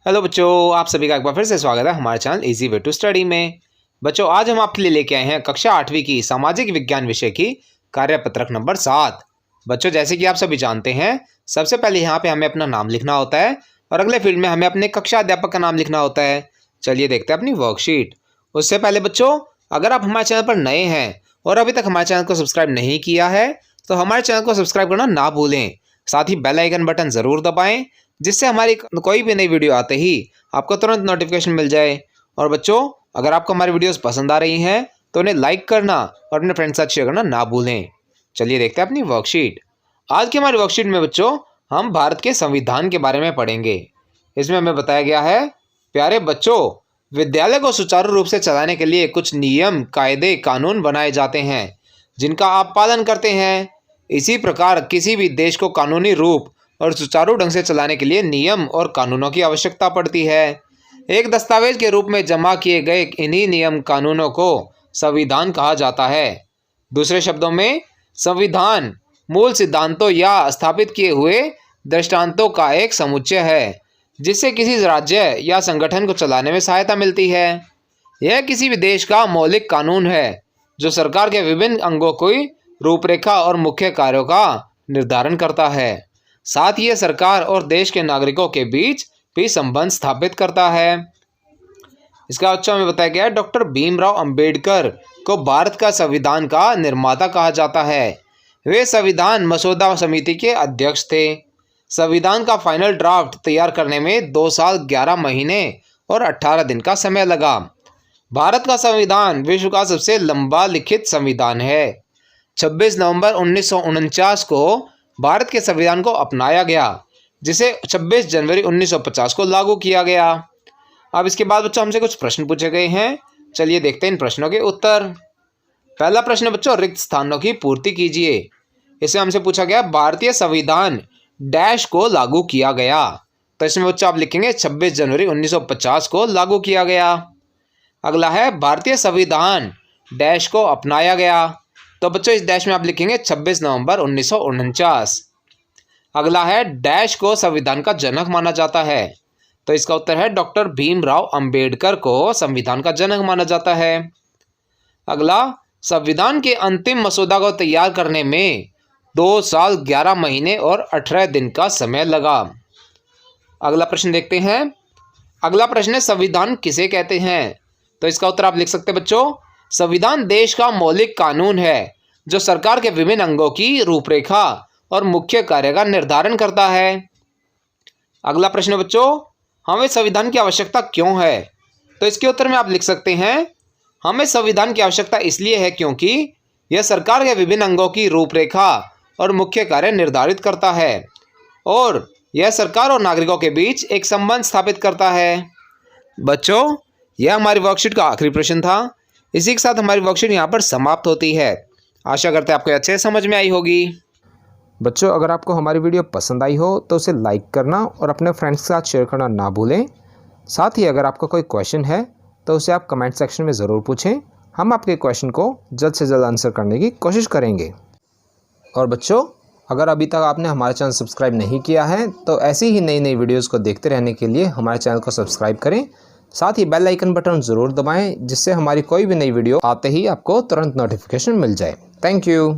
Hello बच्चों, आप सभी का एक बार फिर से स्वागत है हमारे channel easy way to study में। बच्चों, आज हम आपके लिए लेके आए हैं कक्षा 8वीं की सामाजिक विज्ञान विषय की कार्यपत्रक नंबर 7। बच्चों, जैसे कि आप सभी जानते हैं, सबसे पहले यहाँ पे हमें अपना नाम लिखना होता है और अगले फील्ड में हमें अपने कक्षा अध्यापक का नाम लिखना होता है। चलिए देखते हैं अपनी वर्कशीट। उससे पहले बच्चों, अगर आप हमारे चैनल पर नए हैं और अभी तक हमारे चैनल को सब्सक्राइब नहीं किया है तो हमारे चैनल को सब्सक्राइब करना ना भूलें। साथ ही बेल आइकन बटन ज़रूर दबाएं, जिससे हमारी कोई भी नई वीडियो आते ही आपको तुरंत नोटिफिकेशन मिल जाए। और बच्चों, अगर आपको हमारी वीडियोस पसंद आ रही हैं तो उन्हें लाइक करना और अपने फ्रेंड्स के साथ शेयर करना ना भूलें। चलिए देखते हैं अपनी वर्कशीट। आज की हमारी वर्कशीट में बच्चों हम भारत के संविधान के बारे में पढ़ेंगे। इसमें हमें बताया गया है, प्यारे बच्चों, विद्यालय को सुचारू रूप से चलाने के लिए कुछ नियम, कायदे, कानून बनाए जाते हैं जिनका आप पालन करते हैं। इसी प्रकार किसी भी देश को कानूनी रूप और सुचारू ढंग से चलाने के लिए नियम और कानूनों की आवश्यकता पड़ती है। एक दस्तावेज के रूप में जमा किए गए इन्हीं नियम कानूनों को संविधान कहा जाता है। दूसरे शब्दों में, संविधान मूल सिद्धांतों या स्थापित किए हुए दृष्टांतों का एक समुच्चय है जिससे किसी राज्य या संगठन को चलाने में सहायता मिलती है। यह किसी भी देश का मौलिक कानून है जो सरकार के विभिन्न अंगों की रूपरेखा और मुख्य कार्यों का निर्धारण करता है। साथ ही यह सरकार और देश के नागरिकों के बीच भी संबंध स्थापित करता है। इसका अच्छा में बताया गया है, डॉक्टर भीमराव अंबेडकर को भारत का संविधान का निर्माता कहा जाता है। वे संविधान मसौदा समिति के अध्यक्ष थे। संविधान का फाइनल ड्राफ्ट तैयार करने में 2 साल 11 महीने और 18 दिन का समय लगा। भारत का संविधान विश्व का सबसे लंबा लिखित संविधान है। 26 नवंबर 1949 को भारत के संविधान को अपनाया गया, जिसे 26 जनवरी 1950 को लागू किया गया। अब इसके बाद बच्चों हमसे कुछ प्रश्न पूछे गए हैं। चलिए देखते हैं इन प्रश्नों के उत्तर। पहला प्रश्न बच्चों, रिक्त स्थानों की पूर्ति कीजिए। इसमें हमसे पूछा गया, भारतीय संविधान डैश को लागू किया गया। तो इसमें बच्चों आप लिखेंगे 26 जनवरी 1950 को लागू किया गया। अगला है, भारतीय संविधान डैश को अपनाया गया। तो बच्चों इस डैश में आप लिखेंगे 26 नवंबर 1949। अगला है, डैश को संविधान का जनक माना जाता है। तो इसका उत्तर है, डॉक्टर भीमराव अंबेडकर को संविधान का जनक माना जाता है। अगला, संविधान के अंतिम मसौदा को तैयार करने में 2 साल 11 महीने और 18 दिन का समय लगा। अगला प्रश्न देखते हैं। अगला प्रश्न है, संविधान किसे कहते हैं? तो इसका उत्तर आप लिख सकते हैं बच्चों, संविधान देश का मौलिक कानून है जो सरकार के विभिन्न अंगों की रूपरेखा और मुख्य कार्य का निर्धारण करता है। अगला प्रश्न बच्चों, हमें संविधान की आवश्यकता क्यों है? तो इसके उत्तर में आप लिख सकते हैं, हमें संविधान की आवश्यकता इसलिए है क्योंकि यह सरकार के विभिन्न अंगों की रूपरेखा और मुख्य कार्य निर्धारित करता है और यह सरकार और नागरिकों के बीच एक संबंध स्थापित करता है। बच्चों, यह हमारी वर्कशीट का आखिरी प्रश्न था। इसी के साथ हमारी वर्कशीट यहाँ पर समाप्त होती है। आशा करते हैं आपको अच्छे से समझ में आई होगी। बच्चों, अगर आपको हमारी वीडियो पसंद आई हो तो उसे लाइक करना और अपने फ्रेंड्स के साथ शेयर करना ना भूलें। साथ ही अगर आपका कोई क्वेश्चन है तो उसे आप कमेंट सेक्शन में ज़रूर पूछें। हम आपके क्वेश्चन को जल्द से जल्द आंसर करने की कोशिश करेंगे। और बच्चों, अगर अभी तक आपने हमारा चैनल सब्सक्राइब नहीं किया है तो ऐसी ही नई नई वीडियोज़ को देखते रहने के लिए हमारे चैनल को सब्सक्राइब करें। साथ ही बेल आइकन बटन ज़रूर दबाएं, जिससे हमारी कोई भी नई वीडियो आते ही आपको तुरंत नोटिफिकेशन मिल जाए। Thank you.